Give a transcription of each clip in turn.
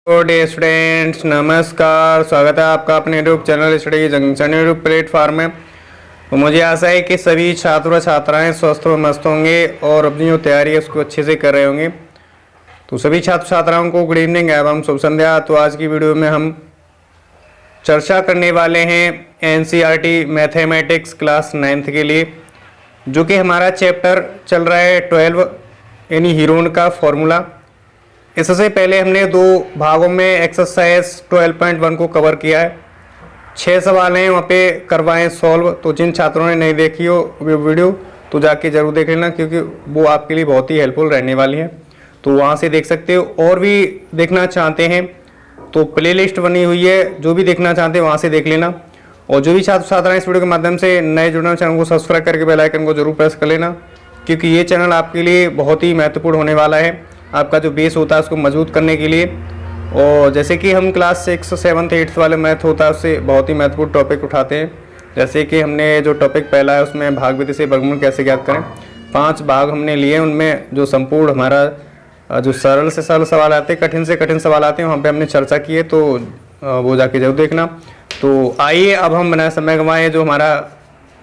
Day students, नमस्कार। स्वागत है आपका अपने YouTube channel study junction YouTube platform में। तो मुझे आशा है कि सभी छात्र व छात्राएं स्वस्थ व मस्त होंगे और अपनी जो तैयारी है उसको अच्छे से कर रहे होंगे। तो सभी छात्र छात्राओं को गुड इवनिंग एवं शुभ संध्या। तो आज की वीडियो में हम चर्चा करने वाले हैं एनसीईआरटी मैथमेटिक्स क्लास 9th के लिए, जो कि हमारा चैप्टर चल रहा है 12 यानी हीरोन का फॉर्मूला। इससे पहले हमने दो भागों में एक्सरसाइज 12.1 को कवर किया है। 6 सवाल हैं, वहाँ पे करवाएं सॉल्व। तो जिन छात्रों ने नहीं देखी हो वीडियो तो जाके ज़रूर देख लेना, क्योंकि वो आपके लिए बहुत ही हेल्पफुल रहने वाली है। तो वहाँ से देख सकते हो। और भी देखना चाहते हैं तो प्लेलिस्ट बनी हुई है, जो भी देखना चाहते हैं वहाँ से देख लेना। और जो भी छात्र छात्राएं इस वीडियो के माध्यम से नए जुड़ना, चैनल को सब्सक्राइब करके बेल आइकन को जरूर प्रेस कर लेना, क्योंकि ये चैनल आपके लिए बहुत ही महत्वपूर्ण होने वाला है। आपका जो बेस होता है उसको मजबूत करने के लिए। और जैसे कि हम क्लास 6, 7, 8 वाले मैथ होता है उससे बहुत ही महत्वपूर्ण टॉपिक उठाते हैं। जैसे कि हमने जो टॉपिक पहला है उसमें भाग विधि से वर्गमूल कैसे ज्ञात करें, 5 भाग हमने लिए। उनमें जो संपूर्ण हमारा जो सरल से सरल सवाल आते हैं, कठिन से कठिन सवाल आते हैं, वहाँ पे हमने चर्चा की है। तो वो जाके जरूर देखना। तो आइए अब हम बिना समय गंवाए जो हमारा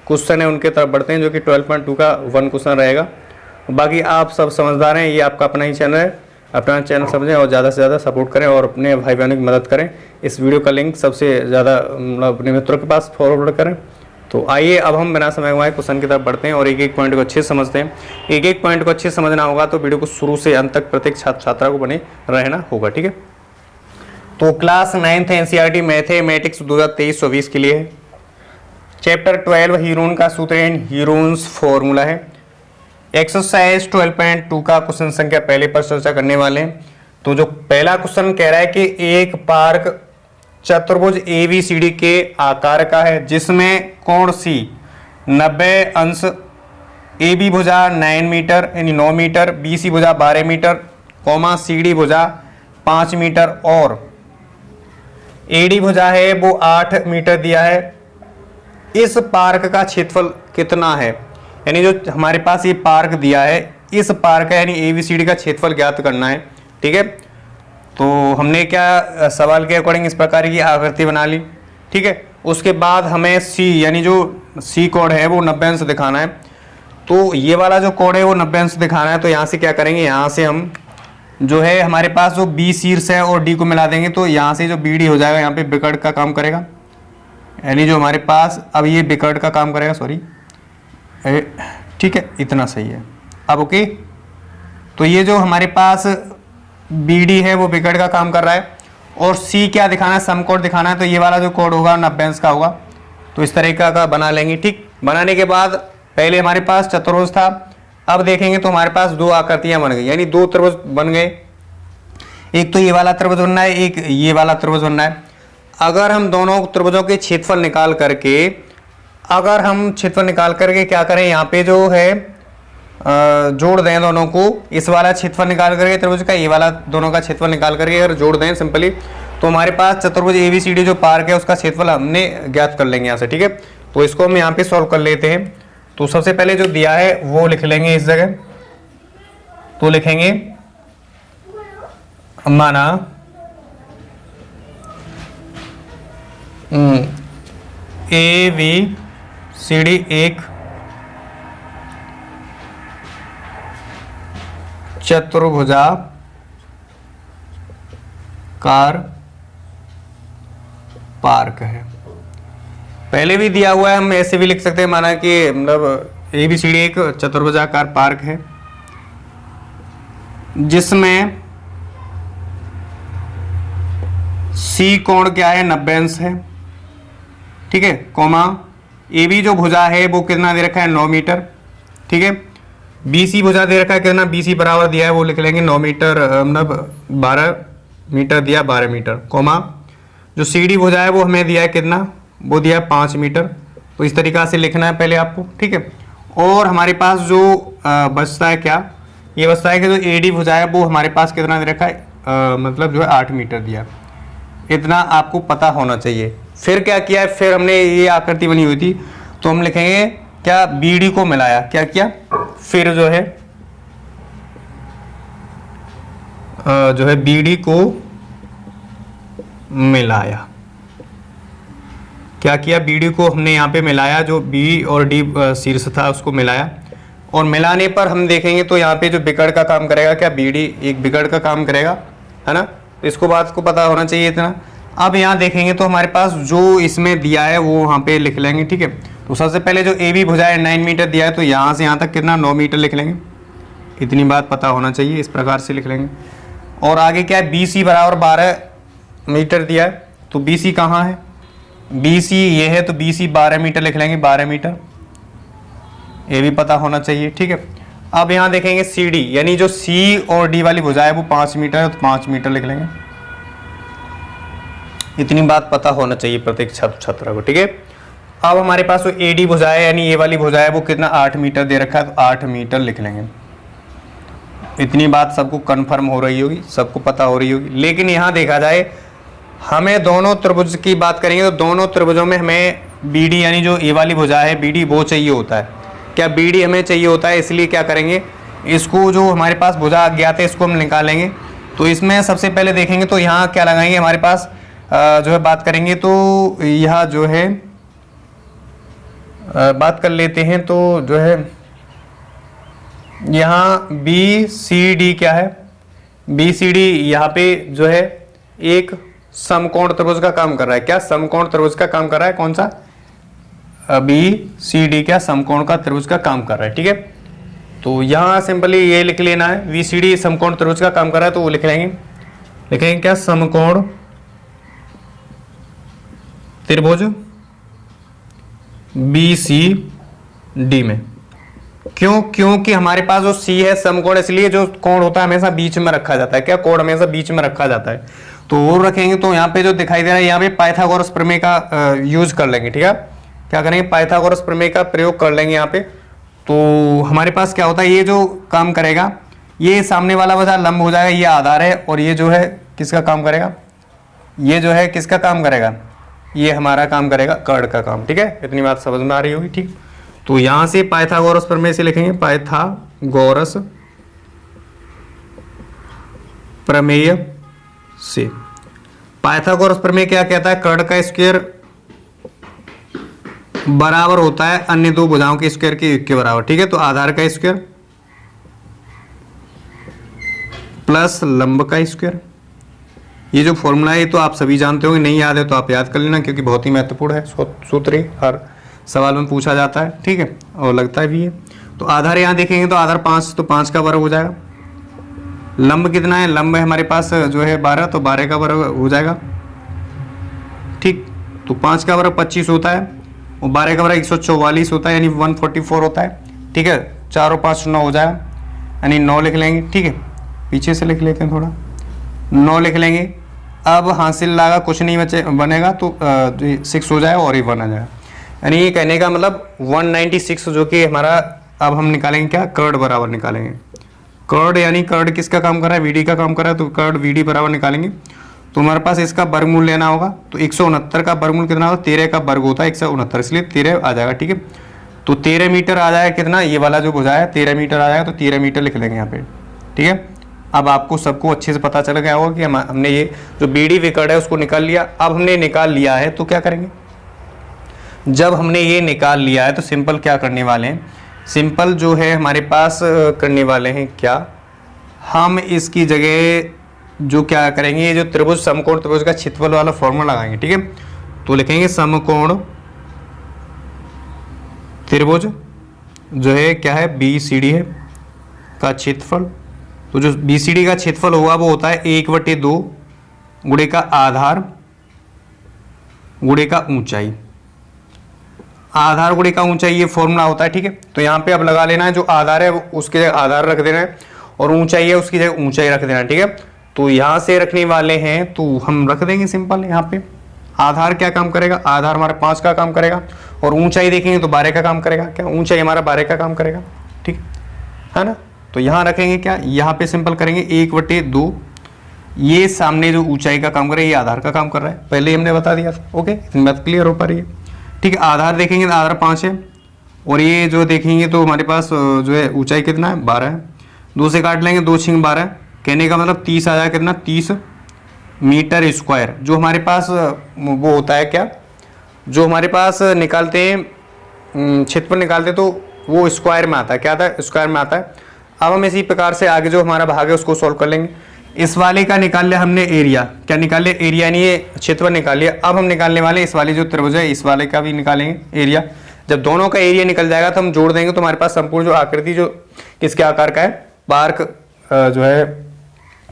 क्वेश्चन है उनके तरफ बढ़ते हैं, जो कि 12.2 का 1 क्वेश्चन रहेगा। बाकी आप सब समझदार हैं, ये आपका अपना ही चैनल है। अपना चैनल समझें और ज़्यादा से ज़्यादा सपोर्ट करें और अपने भाई बहनों की मदद करें। इस वीडियो का लिंक सबसे ज़्यादा अपने मित्रों के पास फॉरवर्ड करें। तो आइए अब हम बिना समय गंवाए क्वेश्चन की तरफ बढ़ते हैं और एक एक पॉइंट को अच्छे से समझते हैं। एक एक पॉइंट को अच्छे से समझना होगा तो वीडियो को शुरू से अंत तक प्रत्येक छात्र छात्रा को बने रहना होगा, ठीक है। तो क्लास 9th एनसीईआरटी मैथमेटिक्स 2023-24 के लिए चैप्टर 12 हीरोन का सूत्र हीरोन्स फॉर्मूला है। एक्सरसाइज 12.2 का क्वेश्चन संख्या पहले पर चर्चा करने वाले हैं। तो जो पहला क्वेश्चन कह रहा है कि एक पार्क चतुर्भुज ABCD के आकार का है, जिसमें कोण C 90 अंश, AB भुजा 9 मीटर यानी 9 मीटर, BC भुजा 12 मीटर, CD भुजा 5 मीटर और AD भुजा है वो 8 मीटर दिया है। इस पार्क का क्षेत्रफल कितना है? यानी जो हमारे पास ये पार्क दिया है, इस पार्क का यानी ABCD का क्षेत्रफल ज्ञात करना है, ठीक है। तो हमने क्या सवाल के अकॉर्डिंग इस प्रकार की आकृति बना ली, ठीक है। उसके बाद हमें C यानी जो C कोण है वो 90 अंश दिखाना है। तो ये वाला जो कोण है वो 90 अंश दिखाना है। तो यहाँ से क्या करेंगे, यहाँ से हम जो है हमारे पास जो B शीर्ष है और D को मिला देंगे। तो यहाँ से जो BD हो जाएगा, यहाँ पे विकर्ण का काम करेगा, यानी जो हमारे पास अब ये विकर्ण का काम करेगा, सॉरी, ठीक है, इतना सही है अब। ओके, तो ये जो हमारे पास BD है वो विकर्ण का काम कर रहा है और C क्या दिखाना है, समकोण दिखाना है। तो ये वाला जो कोण होगा 90 अंश का होगा। तो इस तरीका का बना लेंगे, ठीक। बनाने के बाद पहले हमारे पास चतुर्भुज था, अब देखेंगे तो हमारे पास दो आकृतियां बन गई, यानी दो त्रिभुज बन गए। एक तो ये वाला त्रिभुज बनना है, एक ये वाला त्रिभुज बनना है। अगर हम दोनों त्रिभुजों के क्षेत्रफल निकाल करके क्या करें, यहाँ पे जो है जोड़ दें दोनों को। इस वाला क्षेत्रफल निकाल करके त्रिभुज का, ये वाला दोनों का क्षेत्रफल निकाल करके अगर जोड़ दें सिंपली, तो हमारे पास चतुर्भुज ABCD जो पार्क है उसका क्षेत्रफल हमने ज्ञात कर लेंगे यहाँ से, ठीक है। तो इसको हम यहाँ पे सॉल्व कर लेते हैं। तो सबसे पहले जो दिया है वो लिख लेंगे इस जगह। तो लिखेंगे माना ABCD एक चतुर्भुजाकार पार्क है। पहले भी दिया हुआ है, हम ऐसे भी लिख सकते हैं, माना कि मतलब ABCD एक चतुर्भुजाकार पार्क है जिसमें C कोण क्या है, 90 अंश है, ठीक है, कोमा AB जो भुजा है वो कितना दे रखा है, 9 मीटर, ठीक है। BC भुजा दे रखा है कितना, BC बराबर दिया है वो लिख लेंगे 9 मीटर, मतलब 12 मीटर दिया, 12 मीटर, कोमा जो CD भुजा है वो हमें दिया है कितना, वो दिया है 5 मीटर। तो इस तरीका से लिखना है पहले आपको, ठीक है। और हमारे पास जो बचता है क्या, ये बचता है कि जो AD भुजा है वो हमारे पास कितना दे रखा है, मतलब जो है 8 मीटर दिया। इतना आपको पता होना चाहिए। फिर क्या किया है, फिर हमने ये आकृति बनी हुई थी तो हम लिखेंगे क्या, BD को मिलाया, क्या किया, फिर जो है BD को मिलाया। क्या किया, BD को हमने यहाँ पे मिलाया, जो B और D शीर्ष था उसको मिलाया, और मिलाने पर हम देखेंगे तो यहाँ पे जो बिकड़ का काम करेगा, क्या BD एक बिकड़ का काम करेगा, है ना। तो इसको बात को पता होना चाहिए इतना। अब यहाँ देखेंगे तो हमारे पास जो इसमें दिया है वो वहाँ पे लिख लेंगे, ठीक है। तो सबसे पहले जो AB भुजा है 9 मीटर दिया है, तो यहाँ से यहाँ तक कितना 9 मीटर लिख लेंगे, इतनी बात पता होना चाहिए, इस प्रकार से लिख लेंगे। और आगे क्या है, BC बराबर 12 मीटर दिया है, तो BC कहाँ है, BC ये है, तो BC 12 मीटर लिख लेंगे, 12 मीटर, ये भी पता होना चाहिए, ठीक है। अब यहाँ देखेंगे CD, यानी जो C और D वाली भुजा है वो 5 मीटर है, तो 5 मीटर लिख लेंगे, इतनी बात पता होना चाहिए प्रत्येक छात्र को, ठीक है। अब हमारे पास वो AD भुजा है, यानी ये वाली भुजा है, वो कितना 8 मीटर दे रखा है, तो 8 मीटर लिख लेंगे, इतनी बात सबको कंफर्म हो रही होगी, सबको पता हो रही होगी। लेकिन यहाँ देखा जाए, हमें दोनों त्रिभुज की बात करेंगे तो दोनों त्रिभुजों में हमें BD यानी जो ये वाली भुजा है BD वो चाहिए होता है, क्या BD हमें चाहिए होता है। इसलिए क्या करेंगे, इसको जो हमारे पास भुजा अज्ञात है इसको हम निकालेंगे। तो इसमें सबसे पहले देखेंगे तो यहाँ क्या लगाएंगे, हमारे पास जो है बात करेंगे तो यह जो है बात कर लेते हैं, तो जो है यहाँ BCD क्या है, BCD यहाँ पे जो है एक समकोण त्रिभुज का काम कर रहा है, क्या समकोण त्रिभुज का काम कर रहा है, कौन सा BCD क्या समकोण का त्रिभुज का काम कर रहा है, ठीक है। तो यहाँ सिंपली ये लिख लेना है, BCD समकोण त्रिभुज का काम कर रहा है, तो वो लिखेंगे क्या, समकोण त्रिभुज BCD में। क्योंकि हमारे पास जो C है समकोण, इसलिए जो कोण होता है हमेशा बीच में रखा जाता है, क्या कोण हमेशा बीच में रखा जाता है, तो वो रखेंगे। तो यहाँ पे जो दिखाई दे रहा है, यहाँ पे पाइथागोरस प्रमेय का यूज कर लेंगे, ठीक है। क्या करेंगे, पाइथागोरस प्रमेय का प्रयोग कर लेंगे यहाँ पे। तो हमारे पास क्या होता है, ये जो काम करेगा, ये सामने वाला भुजा लंब हो जाएगा, ये आधार है, और ये जो है किसका काम करेगा, ये जो है किसका काम करेगा, ये हमारा काम करेगा कर्ण का काम, ठीक है। इतनी बात समझ में आ रही होगी, ठीक। तो यहां से पाइथागोरस प्रमेय से लिखेंगे, पाइथागोरस प्रमेय से। पाइथागोरस प्रमेय क्या कहता है, कर्ण का स्क्वायर बराबर होता है अन्य दो भुजाओं के स्क्वायर के योग के बराबर, ठीक है। तो आधार का स्क्वायर प्लस लंब का स्क्वायर, ये जो फॉर्मूला है तो आप सभी जानते होंगे, नहीं याद है तो आप याद कर लेना, क्योंकि बहुत ही महत्वपूर्ण है, सूत्र हर सवाल में पूछा जाता है, ठीक है, और लगता है भी है। तो आधार यहाँ देखेंगे तो आधार 5, तो 5 का वर्ग हो जाएगा। लंब कितना है, लंब है हमारे पास जो है 12, तो 12 का वर्ग हो जाएगा, ठीक। तो 5 का वर्ग 25 होता है, और 12 का वर्ग 144 होता है, यानी 144 होता है, ठीक है। 4 और 5 9 हो जाएगा, यानी 9 लिख लेंगे, ठीक है। पीछे से लिख लेते हैं थोड़ा, 9 लिख लेंगे। अब हासिल लगा कुछ नहीं बचे बनेगा, तो 6 हो जाएगा और ये 1 आ जाएगा, यानी ये कहने का मतलब 196, जो कि हमारा अब हम निकालेंगे क्या, कर्ण बराबर निकालेंगे। कर्ण यानी कर्ण किसका काम कर रहा है, VD का काम कर रहा है, तो कर्ण VD बराबर निकालेंगे। तो हमारे पास इसका वर्गमूल लेना होगा, तो 169 का वर्गमूल कितना होगा, 13 का वर्ग होता है 169, इसलिए 13 आ जाएगा, ठीक है। तो 13 मीटर आ जाएगा कितना, ये वाला जो भुजा है 13 मीटर आ जाएगा, तो 13 मीटर लिख लेंगे यहाँ पे, ठीक है। अब आपको सबको अच्छे से पता चल गया होगा कि हमने ये जो BD विकर्ण है उसको निकाल लिया। अब हमने निकाल लिया है तो क्या करेंगे, जब हमने ये निकाल लिया है तो सिंपल क्या करने वाले हैं, सिंपल जो है हमारे पास करने वाले हैं क्या, हम इसकी जगह जो क्या करेंगे, ये जो त्रिभुज समकोण त्रिभुज का क्षेत्रफल वाला फॉर्मूला लगाएंगे, ठीक है। तो लिखेंगे समकोण त्रिभुज जो है क्या है, BCD है का क्षेत्रफल। तो जो BCD का क्षेत्रफल होगा वो होता है 1/2 गुणे का आधार गुणे का ऊंचाई, आधार गुणे का ऊंचाई ये फॉर्मूला होता है, ठीक है। तो यहाँ पे अब लगा लेना है, जो आधार है उसकी जगह आधार रख देना है, और ऊंचाई है उसकी जगह ऊंचाई रख देना है, ठीक है। तो यहाँ से रखने वाले हैं तो हम रख देंगे सिंपल, यहाँ पे आधार क्या काम करेगा, आधार हमारा 5 का काम करेगा, और ऊंचाई देखेंगे तो 12 का काम करेगा, क्या ऊंचाई हमारा 12 का काम करेगा, ठीक है ना। तो यहाँ रखेंगे क्या, यहाँ पे सिंपल करेंगे 1/2, ये सामने जो ऊंचाई का काम कर रहा है ये आधार का काम कर रहा है, पहले ही हमने बता दिया था, ओके, इतनी बात क्लियर हो पा रही है, ठीक है। आधार देखेंगे तो आधार 5 है, और ये जो देखेंगे तो हमारे पास जो है ऊंचाई कितना है 12 है, 2 से काट लेंगे, 2 × 12, कहने का मतलब 30 आ जाएगा, कितना 30 मीटर स्क्वायर। जो हमारे पास वो होता है क्या, जो हमारे पास निकालते हैं क्षेत्रफल निकालते तो वो स्क्वायर में आता है। क्या आता है? स्क्वायर में आता है। अब हम इसी प्रकार से आगे जो हमारा भाग है उसको सॉल्व कर लेंगे। इस वाले का निकाल लिया हमने एरिया। क्या निकाल लिया? एरिया नहीं है, क्षेत्रफल निकाल लिया। अब हम निकालने वाले इस वाले जो त्रिभुज है इस वाले का भी निकालेंगे एरिया। जब दोनों का एरिया निकल जाएगा तो हम जोड़ देंगे, तो हमारे पास संपूर्ण जो आकृति जो किसके आकार का है, पार्क जो है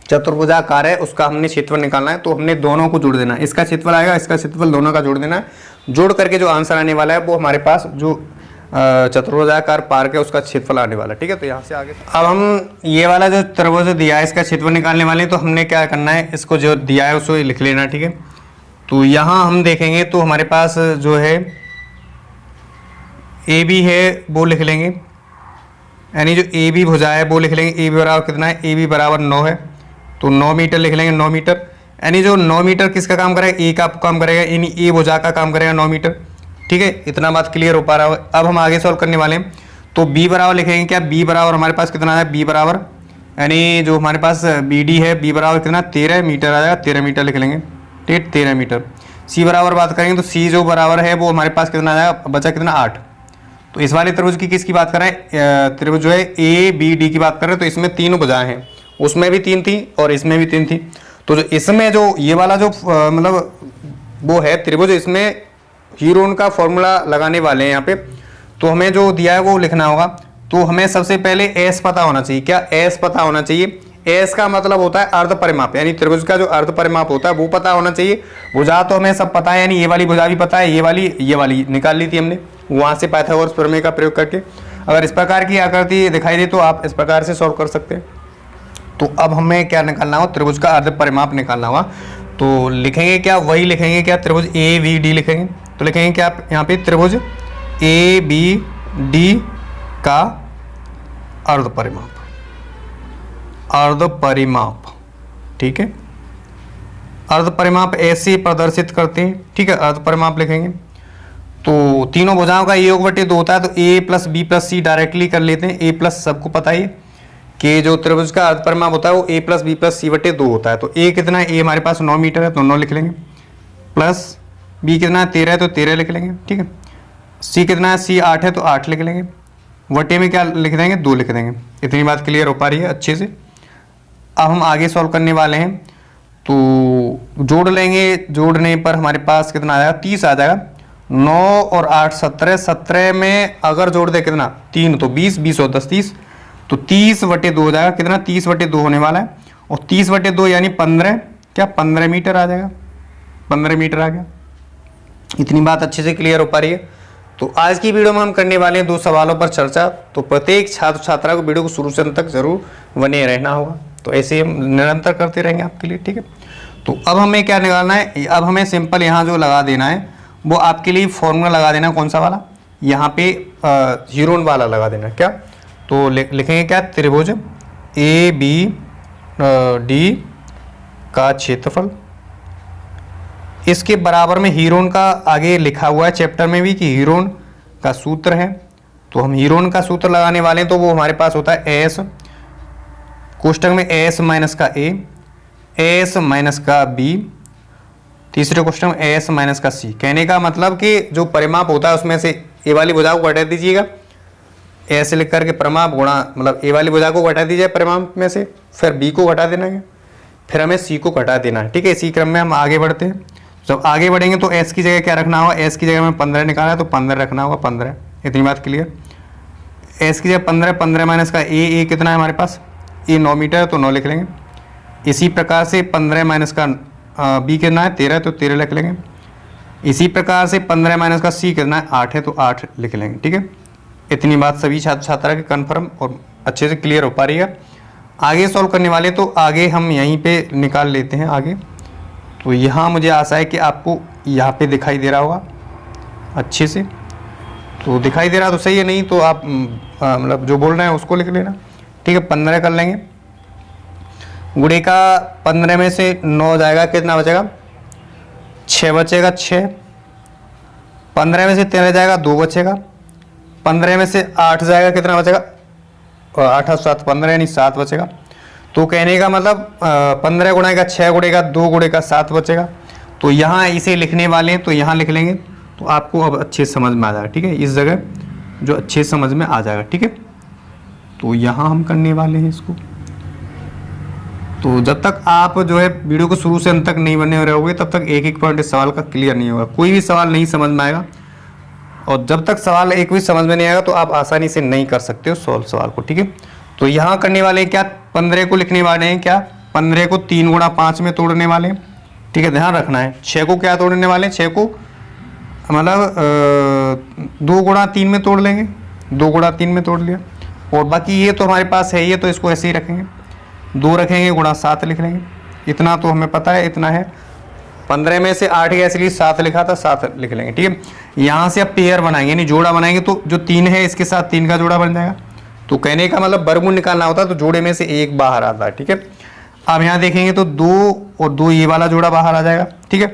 चतुर्भुजाकार है, उसका हमने क्षेत्रफल निकालना है। तो हमने दोनों को जोड़ देना है। इसका क्षेत्रफल आएगा, इसका क्षेत्रफल, दोनों का जोड़ देना है। जोड़ करके जो आंसर आने वाला है वो हमारे पास जो चतुर्भुजाकार पार्क है उसका क्षेत्रफल आने वाला है। ठीक है, तो यहाँ से आगे अब हम ये वाला जो त्रिभुज दिया है इसका क्षेत्रफल निकालने वाले हैं। तो हमने क्या करना है, इसको जो दिया है उसको लिख लेना। ठीक है, तो यहाँ हम देखेंगे तो हमारे पास जो है ए बी है वो लिख लेंगे, यानी जो ए बी भुजा है वो लिख लेंगे। ए बी बराबर कितना है? ए बी बराबर 9 है, तो 9 मीटर लिख लेंगे। 9 मीटर यानी जो 9 मीटर किसका काम करेगा? ए का काम करेगा, यानी ए भुजा का काम करेगा 9 मीटर। ठीक है, इतना बात क्लियर हो पा रहा है। अब हम आगे सॉल्व करने वाले हैं। तो बी बराबर लिखेंगे क्या? बी बराबर हमारे पास कितना है? बी बराबर यानी जो हमारे पास बी डी है, बी बराबर कितना? 13 मीटर आ जाएगा। 13 मीटर लिख लेंगे। ठीक, 13 मीटर। सी बराबर बात करेंगे तो सी जो बराबर है वो हमारे पास कितना आ जाएगा? बचा कितना? 8। तो इस वाले त्रिभुज की किसकी बात कर रहे हैं? त्रिभुज जो है ए बी डी की बात कर रहे हैं। तो इसमें 3 भुजाएं हैं, उसमें भी 3 थी और इसमें भी 3 थी। तो जो इसमें जो ये वाला जो मतलब वो है त्रिभुज, इसमें हीरोन का फॉर्मूला लगाने वाले हैं यहाँ पे। तो हमें जो दिया है वो लिखना होगा। तो हमें सबसे पहले एस पता होना चाहिए। क्या? एस पता होना चाहिए। एस का मतलब होता है अर्ध परिमाप, यानी त्रिभुज का जो अर्ध परिमाप होता है वो पता होना चाहिए। भुजा तो हमें सब पता है, यानी ये वाली भुजा भी पता है, ये वाली निकाल ली थी हमने वहां से पाइथागोरस प्रमेय का प्रयोग करके। अगर इस प्रकार की आकृति दिखाई दे तो आप इस प्रकार से सॉल्व कर सकते हैं। तो अब हमें क्या निकालना हो? त्रिभुज का अर्ध परिमाप निकालना होगा। तो लिखेंगे क्या? वही लिखेंगे क्या? त्रिभुज ए बी डी लिखेंगे। तो लिखेंगे क्या आप यहाँ पे? त्रिभुज ए बी डी का अर्ध परिमाप, अर्ध परिमाप। ठीक है, अर्ध परिमाप ऐसे प्रदर्शित करते हैं। ठीक है, अर्ध परिमाप लिखेंगे तो तीनों भुजाओं का योग बटे 2 होता है। तो ए plus B plus see directly कर लेते हैं। ए प्लस सबको पता ही कि जो त्रिभुज का अर्ध परिमाप होता है वो ए प्लस बी प्लस सी बटे 2 होता है। तो ए कितना है? ए हमारे पास 9 मीटर है तो 9 लिख लेंगे। प्लस बी कितना है? 13 है तो 13 लिख लेंगे। ठीक है, सी कितना है? सी 8 है तो 8 लिख लेंगे। वटे में क्या लिख देंगे? 2 लिख देंगे। इतनी बात क्लियर हो पा रही है अच्छे से। अब हम आगे सॉल्व करने वाले हैं। तो जोड़ लेंगे, जोड़ने पर हमारे पास कितना आ जाएगा? 30 आ जाएगा। 9 और 8 17, 17 में अगर जोड़ दे कितना? 3, तो 20, 20 और 10 30, तो 30 बटे 2 हो जाएगा। कितना? 30 बटे 2 होने वाला है। और 30 बटे 2 यानी 15, क्या 15 मीटर आ जाएगा? 15 मीटर आ गया। इतनी बात अच्छे से क्लियर हो पा रही है। तो आज की वीडियो में हम करने वाले हैं 2 सवालों पर चर्चा। तो प्रत्येक छात्र छात्रा को वीडियो को शुरू से अंत तक जरूर बने रहना होगा। तो ऐसे हम निरंतर करते रहेंगे आपके लिए। ठीक है, तो अब हमें क्या निकालना है? अब हमें सिंपल यहाँ जो लगा देना है वो आपके लिए फॉर्मूला लगा देना। कौन सा वाला? यहाँ पे हीरोन वाला लगा देना। क्या? तो लिखेंगे क्या? त्रिभुज ए बी डी का क्षेत्रफल, इसके बराबर में हीरोन का आगे लिखा हुआ है चैप्टर में भी कि हीरोन का सूत्र है। तो हम हीरोन का सूत्र लगाने वाले हैं। तो वो हमारे पास होता है एस, कोष्टक में एस माइनस का ए, एस माइनस का बी, तीसरे क्वेश्चन में एस माइनस का सी। कहने का मतलब कि जो परिमाप होता है उसमें से ए वाली भुजा को घटा दीजिएगा, ऐसे लिख करके परिमाप गुणा, मतलब ए वाली भुजा को घटा दीजिए परिमाप में से, फिर बी को घटा देना है, फिर हमें सी को घटा देना है। ठीक है, इसी क्रम में हम आगे बढ़ते हैं। जब आगे बढ़ेंगे तो एस की जगह क्या रखना होगा? एस की जगह में 15 निकाला है तो 15 रखना होगा। 15, इतनी बात क्लियर। एस की जगह 15, 15 माइनस का ए कितना है हमारे पास? ए 9 मीटर तो 9 लिख लेंगे। इसी प्रकार से 15 माइनस का बी कितना है? 13 तो 13 लिख लेंगे। इसी प्रकार से 15 माइनस का सी कितना है? 8 है तो 8 लिख लेंगे। ठीक है, इतनी बात सभी छात्र छात्रा की कन्फर्म और अच्छे से क्लियर हो पा रही है। आगे सॉल्व करने वाले तो आगे हम यहीं पे निकाल लेते हैं आगे। तो यहाँ मुझे आशा है कि आपको यहाँ पे दिखाई दे रहा होगा अच्छे से। तो दिखाई दे रहा तो सही है, नहीं तो आप मतलब जो बोल रहे हैं उसको लिख लेना। ठीक है, 15 कर लेंगे। गुणे का 15 में से 9 जाएगा, कितना बचेगा? 6 बचेगा। 6, 15 में से 13 जाएगा, 2 बचेगा। 15 में से 8 जाएगा, कितना बचेगा? 8 और 7 15 यानी 7 बचेगा। तो कहने का मतलब 15 गुणे का 6 गुणे का 2 गुणे का 7 बचेगा। तो यहाँ इसे लिखने वाले हैं तो यहाँ लिख लेंगे, तो आपको अब अच्छे से समझ में आ जाएगा, ठीक है, इस जगह जो अच्छे समझ में आ जाएगा, ठीक है। तो यहाँ हम करने वाले हैं इसको। तो जब तक आप जो है वीडियो को शुरू से अंत तक नहीं बने रहोगे तब तक एक एक पॉइंट इस सवाल का क्लियर नहीं होगा, कोई भी सवाल नहीं समझ में आएगा। और जब तक सवाल एक भी समझ में नहीं आएगा तो आप आसानी से नहीं कर सकते हो सॉल्व सवाल को, ठीक है। तो यहाँ करने वाले हैं क्या, 15 को लिखने वाले हैं क्या, 15 को 3 गुणा 5 में तोड़ने वाले हैं, ठीक है, ध्यान रखना है। 6 को क्या तोड़ने वाले हैं, 6 को मतलब 2 गुणा 3 में तोड़ लेंगे, 2 गुणा 3 में तोड़ लिया। और बाकी ये तो हमारे पास है, ये तो इसको ऐसे ही रखेंगे, 2 रखेंगे गुणा 7 लिख लेंगे, इतना तो हमें पता है, इतना है। 15 में से 8 गया इसलिए 7 लिखा था, 7 लिख लेंगे, ठीक है। यहाँ से अब पेयर बनाएंगे यानी जोड़ा बनाएंगे, तो जो 3 है इसके साथ 3 का जोड़ा बन जाएगा। तो कहने का मतलब वर्गमूल निकालना होता है तो जोड़े में से एक बाहर आता है, ठीक है। अब यहाँ देखेंगे तो 2 और 2 ये वाला जोड़ा बाहर आ जाएगा, ठीक है।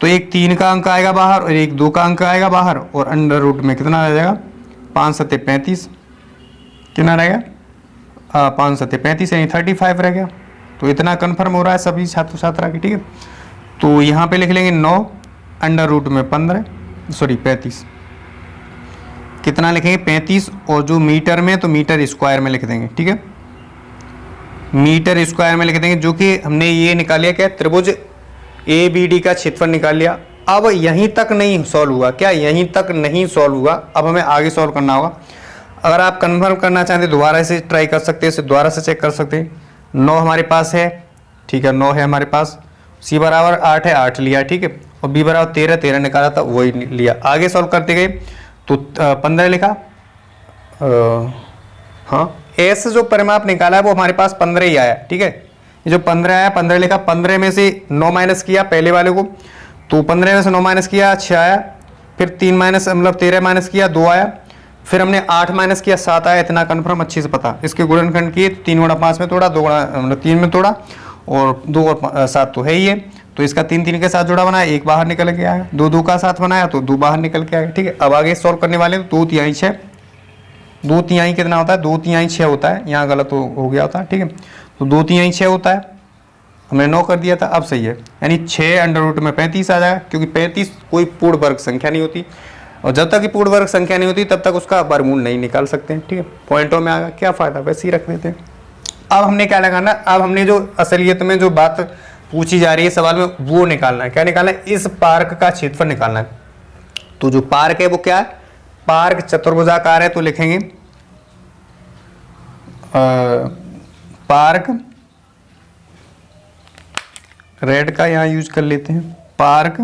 तो एक 3 का अंक आएगा बाहर और एक 2 का अंक आएगा बाहर, और अंडर रूट में कितना रह जाएगा, 5 सत्ते 35, कितना रहेगा 5 सत्ते 35 यानी 35 रह गया। तो इतना कन्फर्म हो रहा है सभी छात्र छात्रा की, ठीक है। तो यहाँ पे लिख लेंगे 9 अंडर रूट में 35, कितना लिखेंगे 35, और जो मीटर में तो मीटर स्क्वायर में लिख देंगे, ठीक है, मीटर स्क्वायर में लिख देंगे। जो कि हमने ये निकाल लिया क्या, त्रिभुज ABD का क्षेत्रफल निकाल लिया। अब यहीं तक नहीं सॉल्व हुआ, क्या यहीं तक नहीं सॉल्व हुआ, अब हमें आगे सॉल्व करना होगा। अगर आप कन्फर्म करना चाहते हैं दोबारा से ट्राई कर सकते हैं, इसे दोबारा से चेक कर सकते हैं। 9 हमारे पास है, ठीक है, 9 है हमारे पास, C बराबर 8 है, 8 लिया, ठीक है, और B बराबर 13, 13 निकाला था वही लिया। आगे सॉल्व करते गए तो 15 लिखा, हाँ S जो परिमाप निकाला है वो हमारे पास 15 ही आया, ठीक है, ये जो 15 आया 15 लिखा। 15 में से 9 माइनस किया पहले वाले को, तो 15 में से 9 माइनस किया 6 आया, फिर 3 माइनस मतलब 13 माइनस किया 2 आया, फिर हमने 8 माइनस किया 7 आया। इतना कन्फर्म अच्छे से पता। इसके गुणनखंड किए 3 गुणा 5 में तोड़ा, 2 गुणा मतलब 3 में तोड़ा, और 2 और 7 तो है ही है, तो इसका 3 3 के साथ जोड़ा बनाया, 1 बाहर निकल के आया, 2 2 का साथ बनाया तो 2 बाहर निकल के आया, ठीक है। अब आगे सॉल्व करने वाले 2 तिहाई 6, 2 तिहाई कितना होता है, 2 तिहाई 6 होता है, यहाँ गलत हो गया होता है, ठीक है। तो 2 तिहाई 6 होता है, हमने 9 कर दिया था, अब सही है, यानी 6 अंडर रूट में 35 आ जाएगा, क्योंकि 35 कोई पूर्ण वर्ग संख्या नहीं होती, और जब तक कि पूर्ण वर्ग संख्या नहीं होती तब तक उसका वर्गमूल नहीं निकाल सकते हैं, ठीक है। पॉइंटों में आ गया, क्या फ़ायदा, वैसे ही रख देते हैं। अब हमने क्या लगाना, अब हमने जो असलियत में जो बात पूछी जा रही है सवाल में वो निकालना है। क्या निकालना है, इस पार्क का क्षेत्रफल निकालना है। तो जो पार्क है वो क्या है, पार्क चतुर्भुजाकार है, तो लिखेंगे पार्क, रेड का यहां यूज कर लेते हैं, पार्क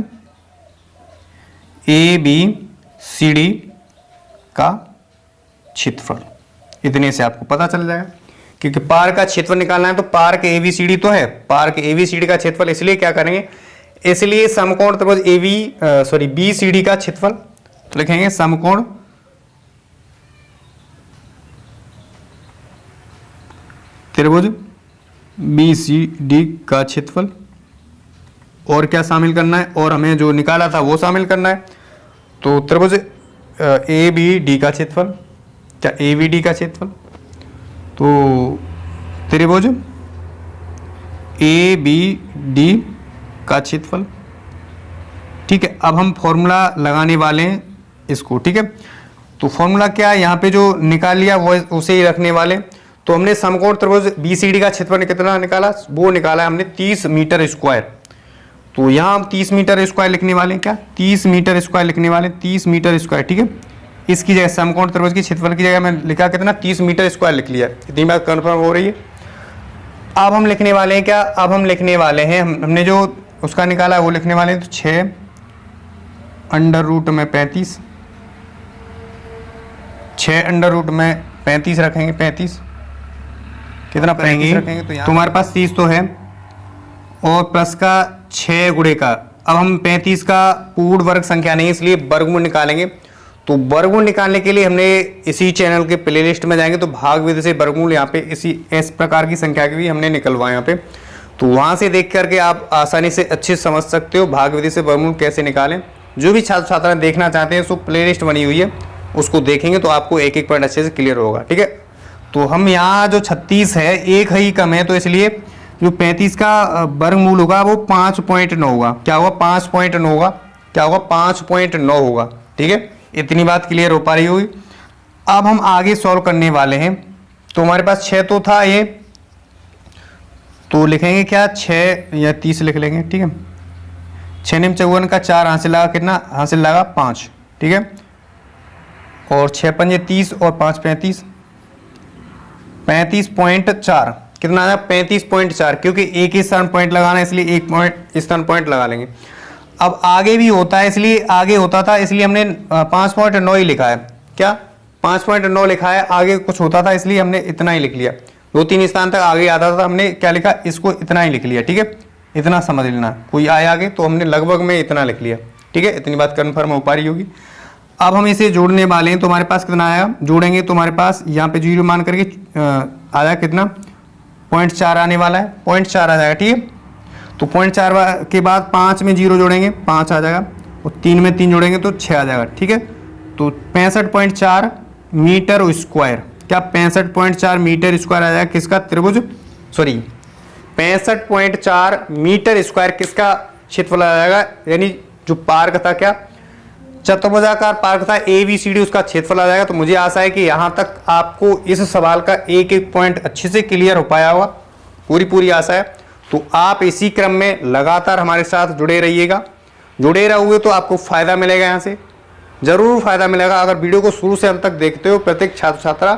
ABCD का क्षेत्रफल। इतने से आपको पता चल जाएगा, क्योंकि पार्क का क्षेत्रफल निकालना है तो पार्क ABCD तो है, पार्क ABCD का क्षेत्रफल, इसलिए क्या करेंगे, इसलिए समकोण त्रिभुज BCD का क्षेत्रफल, तो लिखेंगे समकोण त्रिभुज BCD का क्षेत्रफल। और क्या शामिल करना है, और हमें जो निकाला था वो शामिल करना है। तो त्रिभुज ABD का क्षेत्रफल, क्या ABD का क्षेत्रफल, तो त्रिभुज ABD का क्षेत्रफल, ठीक है। अब हम फॉर्मूला लगाने वाले हैं इसको, ठीक है। तो फॉर्मूला क्या है, यहाँ पे जो निकाल लिया वो उसे ही रखने वाले। तो हमने समकोण त्रिभुज BCD का क्षेत्रफल कितना निकाला, वो निकाला हमने 30 मीटर स्क्वायर। तो यहाँ हम 30 मीटर स्क्वायर लिखने वाले हैं, क्या 30 मीटर स्क्वायर लिखने वाले, 30 मीटर स्क्वायर, ठीक है। इसकी जगह समकोण त्रिभुज की क्षेत्रफल की जगह मैं लिखा कितना, 30 मीटर स्क्वायर लिख लिया। इतनी बात कन्फर्म हो रही है। अब हम लिखने वाले हैं क्या, अब हम लिखने वाले हैं, हमने जो उसका निकाला है वो लिखने वाले हैं। तो 6 अंडर रूट में 35, 6 अंडर रूट में 35 रखेंगे, 35 कितना पाएंगे, तो तुम्हारे पास 30 तो है, और प्लस का 6 गुणे का। अब हम 35 का पूर्ण वर्ग संख्या नहीं, इसलिए वर्गमूल निकालेंगे। तो वर्गमूल निकालने के लिए हमने इसी चैनल के प्लेलिस्ट में जाएंगे, तो भाग विधि से वर्गमूल यहाँ पे इसी इस प्रकार की संख्या की भी हमने निकलवाया यहाँ पे। तो वहाँ से देख करके आप आसानी से अच्छे से समझ सकते हो भाग विधि से वर्गमूल कैसे निकालें। जो भी छात्र छात्रा देखना चाहते हैं, उसको प्लेलिस्ट बनी हुई है, उसको देखेंगे तो आपको एक एक पॉइंट अच्छे से क्लियर होगा, ठीक है। तो हम यहाँ जो 36 है एक ही कम है, तो इसलिए जो 35 का वर्गमूल होगा वो 5.9 होगा। क्या होगा? 5.9 होगा। क्या होगा? 5.9 होगा। ठीक है, इतनी बात क्लियर हो पा रही होगी। अब हम आगे सॉल्व करने वाले हैं। तो हमारे पास 6 तो था ये, तो लिखेंगे क्या? 6 या 30 लिख लेंगे। ठीक है, 6 निम 54 का 4 हासिल लगा, कितना हासिल लगा? 5। ठीक है, और 6 पंजे 30 और 5 35, 35.4 कितना आया? 35.4, क्योंकि एक ही स्थान पॉइंट लगाना है इसलिए एक पॉइंट स्थान पॉइंट लगा लेंगे। अब आगे भी होता है, इसलिए आगे होता था इसलिए हमने 5.9 ही लिखा है। क्या? 5.9 लिखा है, आगे कुछ होता था इसलिए हमने इतना ही लिख लिया। 2-3 स्थान तक आगे आता था, हमने क्या लिखा? इसको इतना ही लिख लिया। ठीक है, इतना समझ लेना। कोई आए आगे तो हमने लगभग में इतना लिख लिया। ठीक है, इतनी बात कन्फर्म हो पा रही होगी। अब हम इसे जोड़ने वाले हैं, तो हमारे पास कितना आया? जोड़ेंगे तो हमारे पास यहाँ पे 0 मान करके आ जाएगा कितना? 0.4 आने वाला है, 0.4 आ जाएगा। ठीक है, तो 0.4 के बाद 5 में 0 जोड़ेंगे 5 आ जाएगा, और 3 में 3 जोड़ेंगे तो 6 आ जाएगा। ठीक है, तो 65.4 मीटर स्क्वायर। क्या? 65.4 मीटर स्क्वायर आ जाएगा किसका? त्रिभुज, सॉरी 65.4 मीटर स्क्वायर किसका क्षेत्रफल आ जाएगा? यानी जो पार्क था, क्या चतुर्भुजाकार पार्क था ABCD, उसका क्षेत्रफल आ जाएगा। तो मुझे आशा है कि यहाँ तक आपको इस सवाल का एक एक पॉइंट अच्छे से क्लियर हो पाया होगा, पूरी आशा है। तो आप इसी क्रम में लगातार हमारे साथ जुड़े रहिएगा। जुड़े रहोगे तो आपको फायदा मिलेगा, यहाँ से जरूर फायदा मिलेगा। अगर वीडियो को शुरू से अंत तक देखते हो प्रत्येक छात्र छात्रा,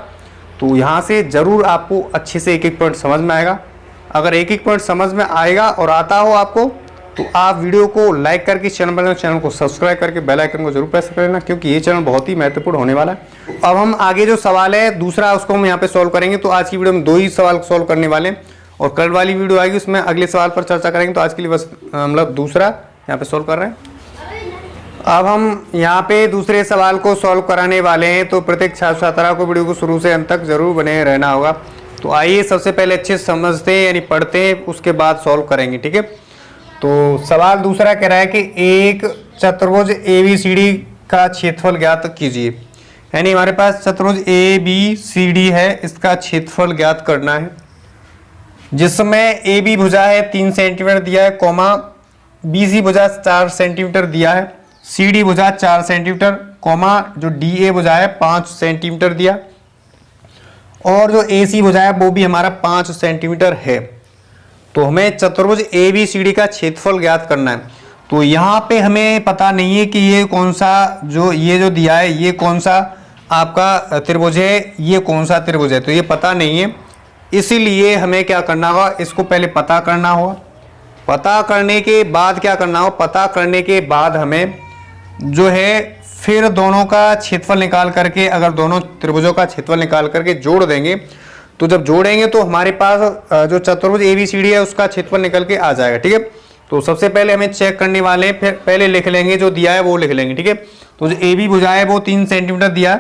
तो यहाँ से जरूर आपको अच्छे से एक एक पॉइंट समझ में आएगा। अगर एक एक पॉइंट समझ में आएगा और आता हो आपको, तो आप वीडियो को लाइक करके चैनल को सब्सक्राइब करके बेल आइकन को जरूर प्रेस कर लेना, क्योंकि ये चैनल बहुत ही महत्वपूर्ण होने वाला है। अब हम आगे जो सवाल है दूसरा, उसको हम यहाँ पे सॉल्व करेंगे। तो आज की वीडियो में 2 ही सवाल सॉल्व करने वाले हैं, और कल वाली वीडियो आएगी उसमें अगले सवाल पर चर्चा करेंगे। तो आज के लिए बस मतलब दूसरा यहाँ पे सॉल्व कर रहे हैं। अब हम यहाँ पे दूसरे सवाल को सॉल्व कराने वाले हैं, तो प्रत्येक छात्र छात्रा को वीडियो को शुरू से अंत तक जरूर बने रहना होगा। तो आइए सबसे पहले अच्छे से समझते हैं, यानी पढ़ते हैं, उसके बाद सॉल्व करेंगे। ठीक है, तो सवाल दूसरा कह रहा है कि एक चतुर्भुज ABCD का क्षेत्रफल ज्ञात कीजिए। यानी हमारे पास चतुर्भुज ABCD है, इसका क्षेत्रफल ज्ञात करना है, जिसमें AB भुजा है 3 सेंटीमीटर दिया है, कॉमा BC भुजा 4 सेंटीमीटर दिया है, CD भुजा 4 सेंटीमीटर, कॉमा जो DA भुजा है 5 सेंटीमीटर दिया, और जो AC भुजा है वो भी हमारा 5 सेंटीमीटर है। तो हमें चतुर्भुज ABCD का क्षेत्रफल ज्ञात करना है। तो यहाँ पे हमें पता नहीं है कि ये कौन सा ये जो दिया है ये कौन सा आपका त्रिभुज है, ये कौन सा त्रिभुज है, तो ये पता नहीं है। इसीलिए हमें क्या करना होगा? इसको पहले पता करना होगा। पता करने के बाद क्या करना होगा? पता करने के बाद हमें जो है फिर दोनों का क्षेत्रफल निकाल करके, अगर दोनों त्रिभुजों का क्षेत्रफल निकाल करके जोड़ देंगे, तो जब जोड़ेंगे तो हमारे पास जो चतुर्भुज ABCD है उसका क्षेत्रफल निकल के आ जाएगा। ठीक है, तो सबसे पहले हमें चेक करने वाले हैं, फिर पहले लिख लेंगे जो दिया है वो लिख लेंगे। ठीक है, तो जो AB भुजा है वो 3 सेंटीमीटर दिया है,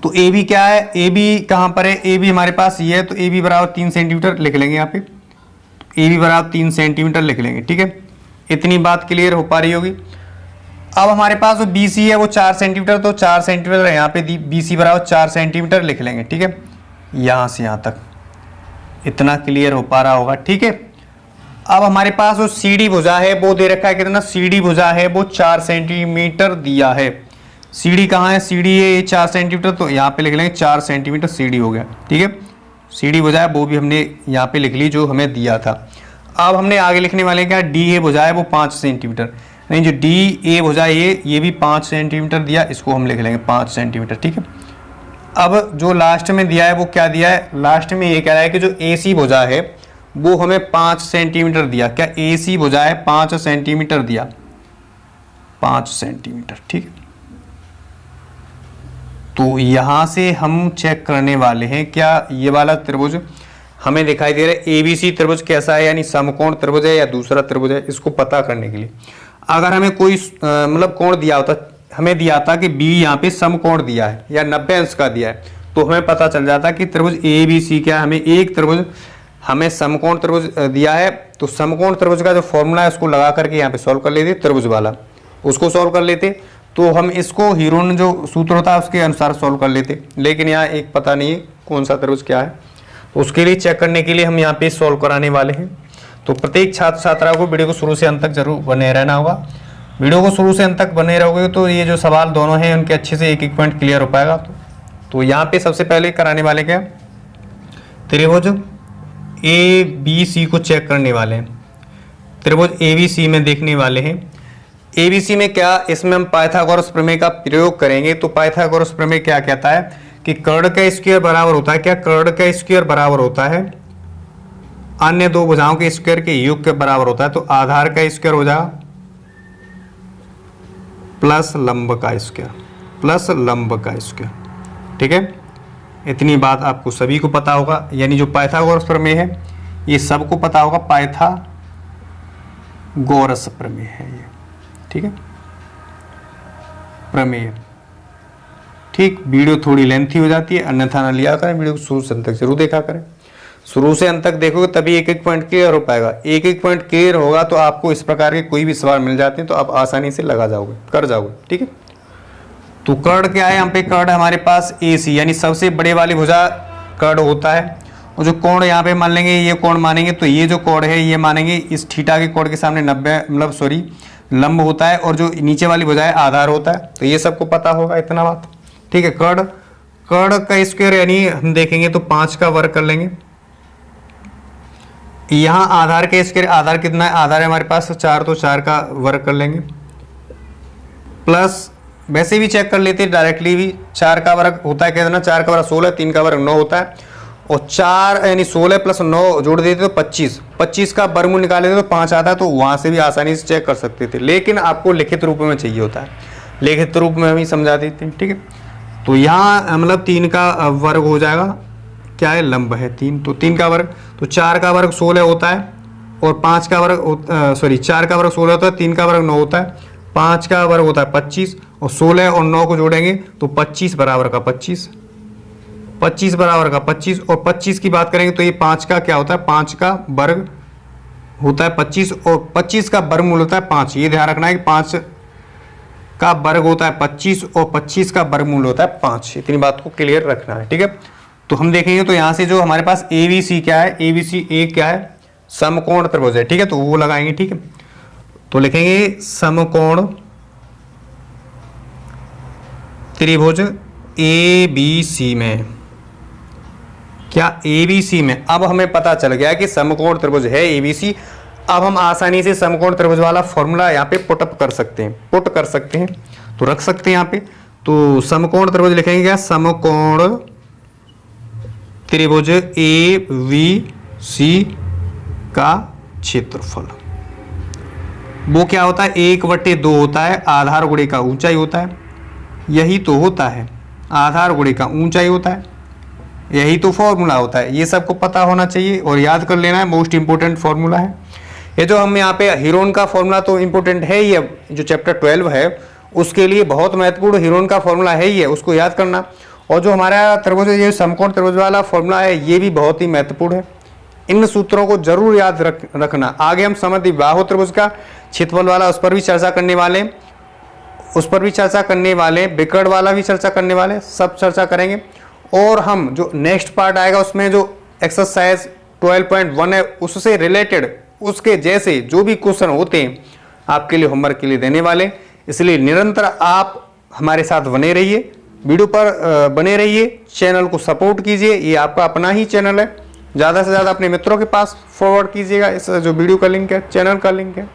तो AB क्या है? AB कहाँ पर है? AB हमारे पास ये है, तो AB बराबर 3 सेंटीमीटर लिख लेंगे। यहाँ पे AB बराबर 3 सेंटीमीटर लिख लेंगे। ठीक है, इतनी बात क्लियर हो पा रही होगी। अब हमारे पास जो BC है वो 4 सेंटीमीटर, तो 4 सेंटीमीटर यहाँ पे BC बराबर 4 सेंटीमीटर लिख लेंगे। ठीक है, यहाँ से यहाँ तक इतना क्लियर हो पा रहा होगा। ठीक है, अब हमारे पास जो CD भुजा है वो दे रखा है, कितना? CD भुजा है वो 4 सेंटीमीटर दिया है। CD कहाँ है? CD है 4 सेंटीमीटर, तो यहाँ पे लिख लेंगे 4 सेंटीमीटर CD हो गया। ठीक है, CD भुजा है वो भी हमने यहाँ पे लिख ली जो हमें दिया था। अब हमने आगे लिखने वाले क्या? DA भुजा है वो 5 सेंटीमीटर, नहीं जो DA भुजा ये भी 5 सेंटीमीटर दिया, इसको हम लिख लेंगे 5 सेंटीमीटर। ठीक है, अब जो लास्ट में दिया है वो क्या दिया है? लास्ट में ये कह रहा है कि जो AC भुजा है वो हमें 5 सेंटीमीटर दिया। क्या AC भुजा है 5 सेंटीमीटर दिया, 5 सेंटीमीटर। ठीक है, तो यहां से हम चेक करने वाले हैं क्या ये वाला त्रिभुज हमें दिखाई दे रहा है ABC त्रिभुज कैसा है, यानी समकोण त्रिभुज है या दूसरा त्रिभुज है। इसको पता करने के लिए अगर हमें कोई मतलब कोण दिया होता, हमें दिया था कि B यहाँ पे समकोण दिया है या 90 अंश का दिया है, तो हमें पता चल जाता कि त्रिभुज ABC क्या, हमें एक त्रिभुज हमें समकोण त्रिभुज दिया है। तो समकोण त्रिभुज का जो फॉर्मूला है उसको लगा करके यहाँ पे सॉल्व कर लेते, त्रिभुज वाला उसको सॉल्व कर लेते, तो हम इसको हीरोन जो सूत्र होता है उसके अनुसार सॉल्व कर लेते। लेकिन यहाँ एक पता नहीं है कौन सा त्रिभुज क्या है। तो उसके लिए चेक करने के लिए हम यहाँ पे सॉल्व कराने वाले हैं। तो प्रत्येक छात्र छात्रा को वीडियो को शुरू से अंत तक जरूर बने रहना होगा। वीडियो को शुरू से अंत तक बने रहोगे तो ये जो सवाल दोनों हैं उनके अच्छे से एक एक पॉइंट क्लियर हो पाएगा। तो यहाँ पे सबसे पहले कराने वाले क्या, त्रिभुज ए बी सी को चेक करने वाले हैं। त्रिभुज ए बी सी में देखने वाले हैं। ए बी सी में क्या, इसमें हम पाइथागोरस प्रमेय का प्रयोग करेंगे। तो पाइथागोरस प्रमेय क्या कहता है कि कर्ण का स्क्वायर बराबर होता है, क्या कर्ण का स्क्वायर बराबर होता है अन्य दो भुजाओं के स्क्वायर के योग के बराबर होता है। तो आधार का स्क्वायर हो जाएगा प्लस लंब का स्क्वायर, प्लस लंब का स्क्वायर। ठीक है, इतनी बात आपको सभी को पता होगा, यानी जो पाइथागोरस प्रमेय है ये सबको पता होगा, पाइथागोरस प्रमेय है ये। ठीक है, प्रमेय। ठीक, वीडियो थोड़ी लेंथी हो जाती है, अन्यथा ना लिया करें, वीडियो को शुरू से अंत तक जरूर देखा करें। शुरू से अंत तक देखोगे तभी एक एक पॉइंट क्लियर हो पाएगा। एक एक पॉइंट क्लियर होगा तो आपको इस प्रकार के कोई भी सवाल मिल जाते हैं तो आप आसानी से लगा जाओगे, कर जाओगे। ठीक है, तो कर्ण क्या है, यहाँ पे कर्ण हमारे पास ए सी, यानी सबसे बड़े वाली भुजा कर्ण होता है। और जो कोण यहाँ पे मान लेंगे, ये कोण मानेंगे, तो ये जो कोण है ये मानेंगे इस थीटा के कोण के सामने 90 मतलब सॉरी लंब होता है, और जो नीचे वाली भुजा है आधार होता है। तो ये सबको पता होगा इतना बात। ठीक है, कर्ण का स्क्वायर यानी हम देखेंगे तो 5 का वर्ग कर लेंगे। यहाँ आधार के स्क्वायर, आधार कितना है, आधार है हमारे पास 4, तो 4 का वर्ग कर लेंगे, प्लस वैसे भी चेक कर लेते हैं डायरेक्टली भी, 4 का वर्ग होता है कितना, 4 का वर्ग 16, 3 का वर्ग 9 होता है, और 4 यानी 16 प्लस 9 जोड़ देते तो 25, 25 का वर्गमूल निकाले तो 5 आता है। तो वहां से भी आसानी से चेक कर सकते थे, लेकिन आपको लिखित रूप में चाहिए होता है, लिखित रूप में हम ही समझा देते हैं। ठीक है, तो यहाँ मतलब 3 का वर्ग हो जाएगा, क्या है, लंब है 3, तो 3 का वर्ग, तो 4 का वर्ग 16 होता है, और 5 का वर्ग 4 का वर्ग 16 होता है, 3 का वर्ग 9 होता है, 5 का वर्ग होता है 25, और 16 और 9 को जोड़ेंगे तो 25 बराबर का 25, 25 बराबर का 25, और 25 की बात करेंगे तो ये 5 का क्या होता है, 5 का वर्ग होता है 25, और 25 का वर्गमूल होता है 5। ये ध्यान रखना है कि 5 का वर्ग होता है 25 और 25 का वर्गमूल होता है 5। इतनी बात को क्लियर रखना है। ठीक है, तो हम देखेंगे तो यहाँ से जो हमारे पास ए बी सी क्या है, ए बी सी ए क्या है, समकोण त्रिभुज है। ठीक है, तो वो लगाएंगे। ठीक है, तो लिखेंगे समकोण त्रिभुज ए बी सी में, क्या ए बी सी में। अब हमें पता चल गया कि समकोण त्रिभुज है ए बी सी। अब हम आसानी से समकोण त्रिभुज वाला फॉर्मूला यहाँ पे पुटअप कर सकते हैं, पुट कर सकते हैं, तो रख सकते हैं यहाँ पे। तो समकोण त्रिभुज लिखेंगे क्या, समकोण त्रिभुज ए बी सी का क्षेत्रफल वो क्या होता है, 1/2 होता है, आधार गुणे का ऊंचाई होता है। यही तो होता है, आधार गुणे का ऊंचाई होता है, यही तो फॉर्मूला होता है। ये सबको पता होना चाहिए और याद कर लेना है, मोस्ट इंपोर्टेंट फॉर्मूला है ये। जो हम यहाँ पे हीरोन का फॉर्मूला तो इंपोर्टेंट है ही, अब जो चैप्टर 12 है उसके लिए बहुत महत्वपूर्ण हीरोन का फॉर्मूला है ही है, उसको याद करना। और जो हमारा त्रिभुज, ये समकोण त्रिभुज वाला फॉर्मूला है, ये भी बहुत ही महत्वपूर्ण है। इन सूत्रों को जरूर याद रखना। आगे हम समद्विबाहु त्रिभुज का क्षेत्रफल वाला उस पर भी चर्चा करने वाले, विकर्ण वाला भी चर्चा करने वाले, सब चर्चा करेंगे। और हम जो नेक्स्ट पार्ट आएगा उसमें जो एक्सरसाइज 12.1 है उससे रिलेटेड, उसके जैसे जो भी क्वेश्चन होते हैं आपके लिए होमवर्क के लिए देने वाले। इसलिए निरंतर आप हमारे साथ बने रहिए, वीडियो पर बने रहिए, चैनल को सपोर्ट कीजिए। ये आपका अपना ही चैनल है, ज़्यादा से ज़्यादा अपने मित्रों के पास फॉरवर्ड कीजिएगा इस जो वीडियो का लिंक है, चैनल का लिंक है।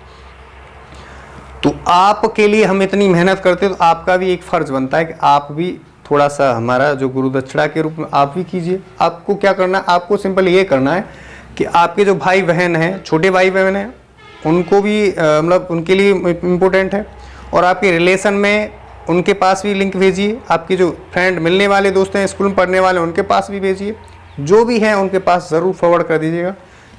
तो आपके लिए हम इतनी मेहनत करते हैं तो आपका भी एक फर्ज बनता है कि आप भी थोड़ा सा हमारा जो गुरु दक्षिणा के रूप में आप भी कीजिए। आपको क्या करना है, आपको सिंपल ये करना है कि आपके जो भाई बहन हैं, छोटे भाई बहन हैं, उनको भी मतलब उनके लिए इम्पोर्टेंट है। और आपके रिलेशन में उनके पास भी लिंक भेजिए, आपके जो फ्रेंड मिलने वाले दोस्त हैं, स्कूल में पढ़ने वाले, उनके पास भी भेजिए। जो भी हैं उनके पास ज़रूर फॉरवर्ड कर दीजिएगा,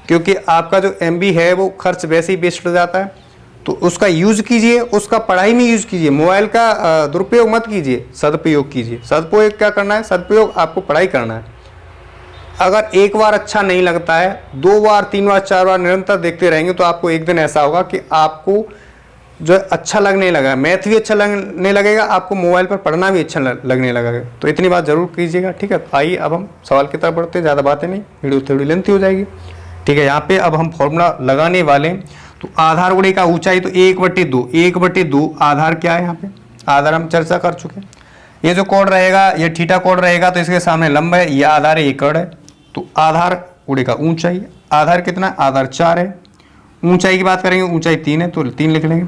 क्योंकि आपका जो MB है वो खर्च वैसे ही वेस्ट हो जाता है। तो उसका यूज़ कीजिए, उसका पढ़ाई में यूज़ कीजिए। मोबाइल का दुरुपयोग मत कीजिए, सदुपयोग कीजिए। सदुपयोग क्या करना है, सदुपयोग आपको पढ़ाई करना है। अगर एक बार अच्छा नहीं लगता है, 2 बार 3 बार 4 बार निरंतर देखते रहेंगे तो आपको एक दिन ऐसा होगा कि आपको जो अच्छा लगने लगा, मैथ भी अच्छा लगने लगेगा, आपको मोबाइल पर पढ़ना भी अच्छा लगने लगेगा। तो इतनी बात जरूर कीजिएगा, ठीक है। आइए अब हम सवाल की तरफ बढ़ते हैं, ज़्यादा बातें नहीं, वीडियो थोड़ी लेंथी हो जाएगी, ठीक है। यहाँ पे अब हम फॉर्मूला लगाने वाले हैं। तो आधार गुणे का ऊंचाई तो 1/2, 1/2 आधार क्या है, यहाँ पे आधार हम चर्चा कर चुके हैं। ये जो कोण रहेगा ये थीटा कोण रहेगा, तो इसके सामने लंब है, ये आधार है, ये कड़ है। तो आधार गुणे का ऊंचाई, आधार कितना है, आधार 4 है। ऊंचाई की बात करेंगे, ऊंचाई 3 है, तो 3 लिख लेंगे।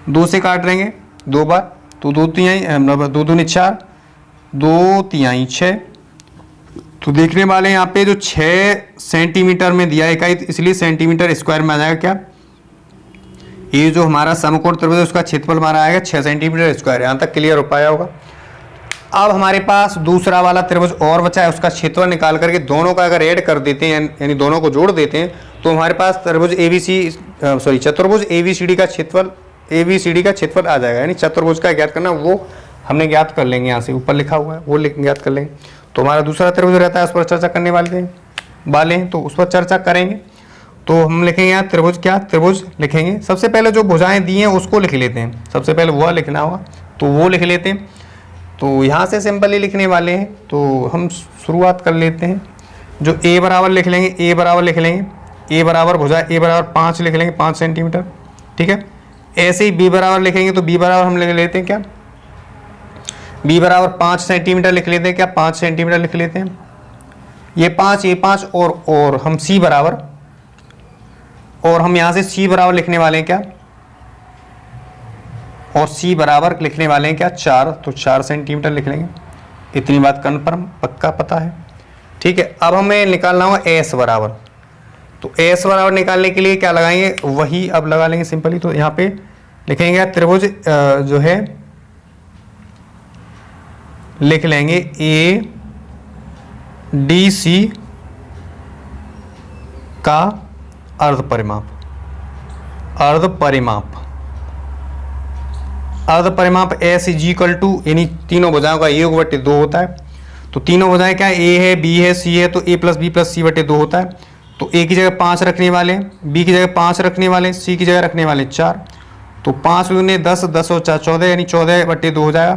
2 से काट देंगे 2 बार, तो 2 तिहाई 2 दूनी 4, 2 तिहाई 6। तो देखने वाले यहाँ पे जो 6 सेंटीमीटर में दिया है इकाई, इसलिए सेंटीमीटर स्क्वायर में आ जाएगा क्या, ये जो हमारा समकोण त्रिभुज है उसका क्षेत्रफल हमारा आएगा 6 सेंटीमीटर स्क्वायर। यहाँ तक क्लियर हो पाया होगा। अब हमारे पास दूसरा वाला त्रिभुज और बचा है, उसका क्षेत्रफल निकाल करके दोनों का अगर ऐड कर देते हैं, यानी दोनों को जोड़ देते हैं, तो हमारे पास त्रिभुज चतुर्भुज एबीसीडी का क्षेत्रफल आ जाएगा। यानी चतुर्भुज का ज्ञात करना वो हमने ज्ञात कर लेंगे, यहाँ से ऊपर लिखा हुआ है वो ज्ञात कर लेंगे। तो हमारा दूसरा त्रिभुज रहता है, उस पर चर्चा करने वाले हैं, तो उस पर चर्चा करेंगे। तो हम लिखेंगे यहाँ त्रिभुज, क्या त्रिभुज लिखेंगे। सबसे पहले जो भुजाएं दी हैं उसको लिख लेते हैं, सबसे पहले वह लिखना होगा, तो वो लिख लेते हैं। तो यहाँ से सिंपली लिखने वाले हैं, तो हम शुरुआत कर लेते हैं। जो ए बराबर लिख लेंगे, ए बराबर लिख लेंगे, ए बराबर भुजा ए बराबर 5 लिख लेंगे, 5 सेंटीमीटर, ठीक है। ऐसे ही बी बराबर लिखेंगे, तो बी बराबर हम लिख लेते हैं क्या, बी बराबर 5 सेंटीमीटर लिख लेते हैं क्या, 5 सेंटीमीटर लिख लेते हैं। ये 5 और हम सी बराबर, और हम यहाँ से सी बराबर लिखने वाले हैं क्या, और सी बराबर लिखने वाले हैं क्या 4, तो 4 सेंटीमीटर लिख लेंगे। इतनी बात कन्फर्म पक्का पता है, ठीक है। अब हमें निकालना होगा एस बराबर, तो एस बराबर निकालने के लिए क्या लगाएंगे, वही अब लगा लेंगे सिंपली। तो यहाँ पे लिखेंगे त्रिभुज जो है लिख लेंगे ए डी सी का अर्ध परिमाप, एस इज इक्वल टू, यानी तीनों भुजाओं का योग बटे 2 होता है। तो तीनों भुजाएं क्या है, ए है, बी है, सी है, तो ए प्लस बी प्लस सी बटे 2 होता है। तो ए की जगह 5 रखने वाले, बी की जगह 5 रखने वाले, सी की जगह रखने वाले 4। तो 5 दूने 10, 10 और 4 14, यानी 14 बटे 2 हो जाएगा।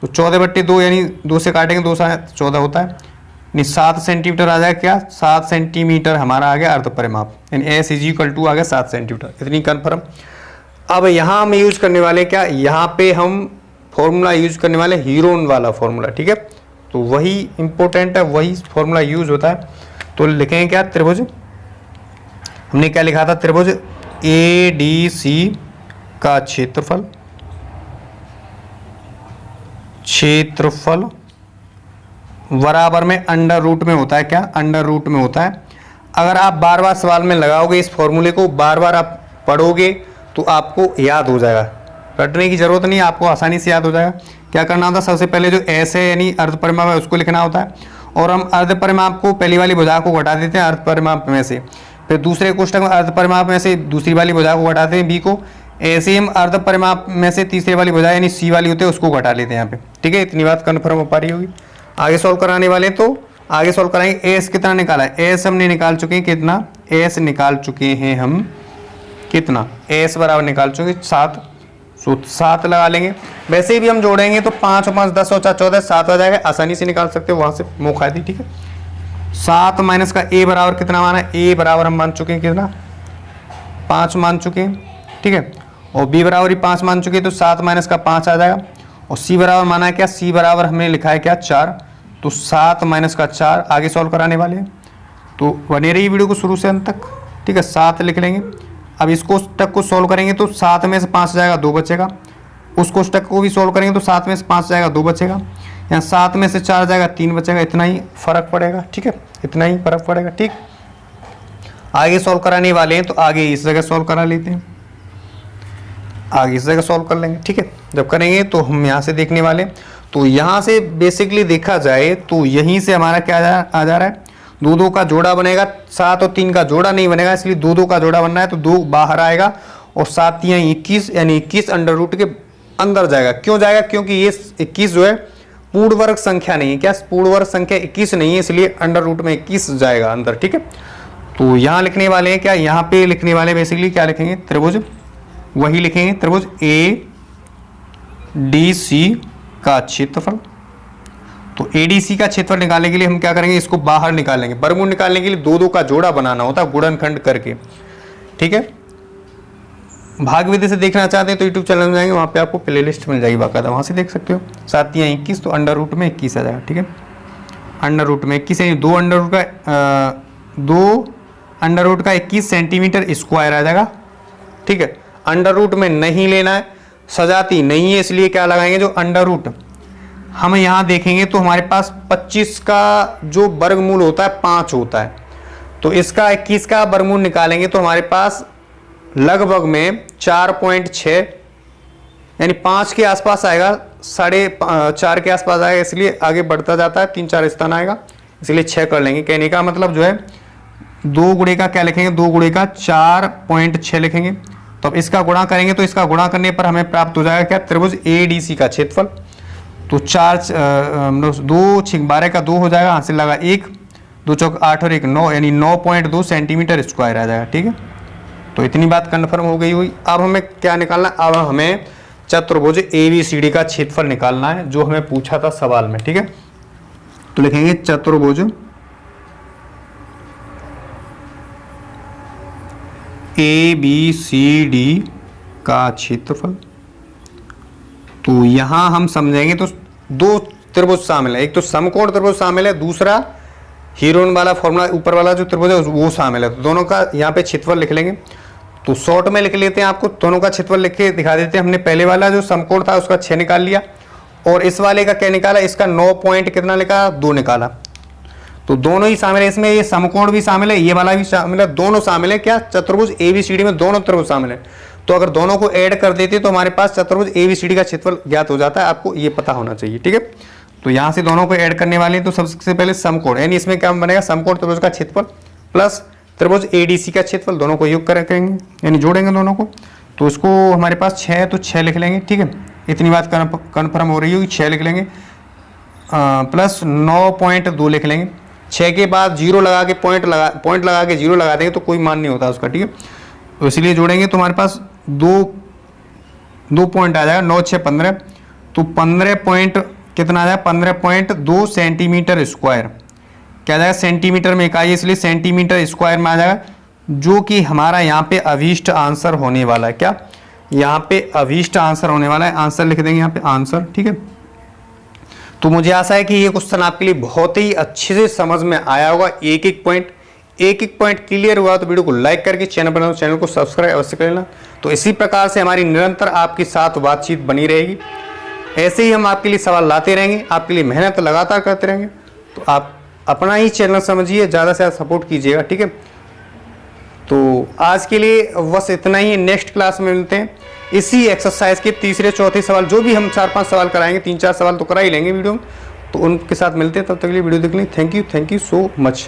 तो 14 बटे 2 यानी 2 से काटेंगे, 2 से 14 होता है, यानी 7 सेंटीमीटर आ जाएगा क्या, 7 सेंटीमीटर हमारा आ गया अर्ध परिमाप, यानी एस इज इक्वल टू आ गया 7 सेंटीमीटर। इतनी कन्फर्म। अब यहाँ हम यूज करने वाले क्या, यहाँ पे हम फॉर्मूला यूज करने वाले हीरोन वाला फॉर्मूला, ठीक है। तो वही इंपॉर्टेंट है, वही फॉर्मूला यूज होता है। तो लिखेंगे क्या, त्रिभुज, हमने क्या लिखा था, त्रिभुज ए डी सी का क्षेत्रफल बराबर में अंडर रूट में होता है क्या, अंडर रूट में होता है। अगर आप बार बार सवाल में लगाओगे इस फॉर्मूले को, बार बार आप पढ़ोगे तो आपको याद हो जाएगा, रटने की जरूरत नहीं, आपको आसानी से याद हो जाएगा। क्या करना होता है, सबसे पहले जो एस है यानी अर्ध परिमाप है उसको लिखना होता है, और हम अर्ध परिमाप को पहली वाली भुजा को घटा देते हैं अर्ध परिमाप में से, फिर दूसरे कोष्ठक में अर्ध परिमाप में से दूसरी वाली भुजा को घटाते हैं बी को, ऐसे ही हम अर्ध परिमाप में से तीसरी वाली भुजा यानी सी वाली होती है उसको घटा लेते हैं यहाँ पे, ठीक है। इतनी बात कन्फर्म हो पा रही होगी। आगे सॉल्व कराने वाले तो आगे सॉल्व कराएंगे। एस कितना निकाला है, एस हमने निकाल चुके हैं, कितना एस निकाल चुके हैं हम, कितना एस बराबर निकाल चुके 7, तो 7 लगा लेंगे। वैसे भी हम जोड़ेंगे तो 5 और 5 10 और 4 14 7 आ जाएगा, आसानी से निकाल सकते हो वहां से मुखादी, ठीक है। 7 माइनस का ए बराबर कितना माना है, ए बराबर हम मान चुके हैं कितना 5 मान चुके हैं, ठीक है। और बी बराबर ही 5 मान चुके हैं, तो 7 माइनस का 5 आ जाएगा। और सी बराबर माना है क्या, सी बराबर हमने लिखा है क्या 4, तो 7 माइनस का 4 आगे सॉल्व कराने वाले हैं। तो बने रही वीडियो को शुरू से अंत तक, ठीक है। 7 लिख लेंगे। अब इस कोष्टक को सॉल्व करेंगे तो 7 में से 5 जाएगा 2 बचेगा, उस कोष्टक को भी सॉल्व करेंगे तो 7 में से 5 जाएगा 2 बचेगा, यहाँ 7 में से 4 जाएगा 3 बचेगा। इतना ही फर्क पड़ेगा, ठीक है, इतना ही फर्क पड़ेगा, ठीक। आगे सॉल्व कराने वाले हैं तो आगे इस जगह सॉल्व करा लेते हैं, आगे इस जगह सॉल्व कर लेंगे, ठीक है। जब करेंगे तो हम यहाँ से देखने वाले, तो यहाँ से बेसिकली देखा जाए तो यहीं से हमारा क्या आ जा रहा है, 2 का जोड़ा बनेगा, 7 और 3 का जोड़ा नहीं बनेगा, इसलिए 2 का जोड़ा बनना है, तो 2 बाहर आएगा और 7 यहाँ 21 यानी 21 अंडर रूट के अंदर जाएगा। क्यों जाएगा, क्योंकि ये 21 जो है पूर्ण वर्ग संख्या नहीं है, क्या पूर्ण वर्ग संख्या 21 नहीं है, इसलिए अंडर रूट में 21 जाएगा अंदर, ठीक है। तो यहाँ लिखने वाले हैं क्या, यहाँ पे लिखने वाले बेसिकली क्या लिखेंगे, त्रिभुज वही लिखेंगे त्रिभुज ए डी सी का क्षेत्रफल। तो एडीसी का क्षेत्रफल निकालने के लिए हम क्या करेंगे, इसको बाहर निकालेंगे। वर्गमूल निकालने के लिए दो दो का जोड़ा बनाना होता है गुणनखंड करके, ठीक है। भाग विधि से देखना चाहते हैं तो यूट्यूब चैनल में जाएंगे, वहाँ पे आपको प्लेलिस्ट मिल जाएगी बाकायदा, वहाँ से देख सकते हो। 7 या 21 तो अंडर रूट में 21 आ जाएगा, ठीक है। अंडर रूट में 21 है, 2 अंडर रूट का 21 सेंटीमीटर स्क्वायर आ जाएगा, ठीक है। अंडर रूट में नहीं लेना है, सजाती नहीं है, इसलिए क्या लगाएंगे, जो अंडर रूट हम यहाँ देखेंगे तो हमारे पास 25 का जो वर्गमूल होता है 5 होता है, तो इसका 21 का वर्गमूल निकालेंगे तो हमारे पास लगभग में 4.6 यानी 5 के आसपास आएगा, 4.5 के आसपास आएगा, इसलिए आगे बढ़ता जाता है, 3-4 स्थान आएगा, इसलिए 6 कर लेंगे। कहने का मतलब जो है 2 गुणे का क्या लिखेंगे, 2 गुणे का 4.6 लिखेंगे। तो अब इसका गुणा करेंगे तो इसका गुणा करने पर हमें प्राप्त हो जाएगा क्या, त्रिभुज एडीसी का क्षेत्रफल। तो 2 6 12 का 2 हो जाएगा, हासिल लगा 1, 2 चौक 8 और 1 9 यानी 9.2 सेंटीमीटर स्क्वायर आ जाएगा, ठीक है। तो इतनी बात कन्फर्म हो गई हुई। अब हमें क्या निकालना है, अब हमें चतुर्भुज एबीसीडी का क्षेत्रफल निकालना है, जो हमें पूछा था सवाल में, ठीक है। तो लिखेंगे चतुर्भुज एबीसीडी का क्षेत्रफल। तो यहां हम समझेंगे तो 2 त्रिभुज शामिल है, एक तो समकोण त्रिभुज शामिल है, दूसरा हीरोन वाला फॉर्मूला ऊपर वाला जो त्रिभुज है वो शामिल है। तो दोनों का यहाँ पे क्षेत्रफल लिख लेंगे। तो शॉर्ट में लिख लेते हैं, आपको दोनों का क्षेत्रफल लिख के दिखा देते हैं। हमने पहले वाला जो समकोण था उसका 6 निकाल लिया, और इस वाले का क्या निकाला, इसका 9 पॉइंट कितना निकाला, 2 निकाला। तो दोनों ही शामिल है इसमें, ये समकोण भी शामिल है, ये वाला भी शामिल है, दोनों शामिल है क्या, चतुर्भुज एबीसीडी में दोनों त्रिभुज शामिल है। तो अगर दोनों को ऐड कर देते तो हमारे पास चतुर्भुज एबीसीडी का क्षेत्रफल ज्ञात हो जाता है, आपको ये पता होना चाहिए, ठीक है। तो यहाँ से दोनों को ऐड करने वाले हैं, तो सबसे पहले समकोण यानी इसमें क्या बनेगा, समकोण त्रिभुज का क्षेत्रफल प्लस त्रिभुज एडीसी का क्षेत्रफल, दोनों को योग करेंगे यानी जोड़ेंगे दोनों को। तो इसको हमारे पास 6 है तो 6 लिख लेंगे, ठीक है। इतनी बात कन्फर्म हो रही होगी, 6 लिख लेंगे प्लस 9.2 लिख लेंगे। 6 के बाद 0 लगा के पॉइंट लगा के 0 लगा देंगे तो कोई मान नहीं होता उसका, ठीक है। तो इसलिए जोड़ेंगे तो हमारे पास 2 पॉइंट आ जाएगा, 9 6 15, तो 15 पॉइंट कितना आ जाएगा, 15.2 सेंटीमीटर स्क्वायर। क्या आ जाएगा, सेंटीमीटर में इकाई, इसलिए सेंटीमीटर स्क्वायर में आ जाएगा, जो कि हमारा यहाँ पे अभीष्ट आंसर होने वाला है। क्या यहाँ पे अभीष्ट आंसर होने वाला है, आंसर लिख देंगे यहाँ पे आंसर, ठीक है। तो मुझे आशा है कि ये क्वेश्चन आपके लिए बहुत ही अच्छे से समझ में आया होगा। एक एक पॉइंट क्लियर हुआ तो वीडियो को लाइक करके चैनल को सब्सक्राइब अवश्य कर लेना। तो इसी प्रकार से हमारी निरंतर आपके साथ बातचीत बनी रहेगी, ऐसे ही हम आपके लिए सवाल लाते रहेंगे, आपके लिए मेहनत लगातार करते रहेंगे। तो आप अपना ही चैनल समझिए, ज़्यादा से ज़्यादा सपोर्ट कीजिएगा, ठीक है। तो आज के लिए बस इतना ही, नेक्स्ट क्लास में मिलते हैं इसी एक्सरसाइज के तीसरे चौथे सवाल, जो भी हम 4-5 सवाल कराएंगे, 3-4 सवाल तो करा ही लेंगे वीडियो में, तो उनके साथ मिलते हैं। तब तक के लिए वीडियो देख लें। Thank you so much.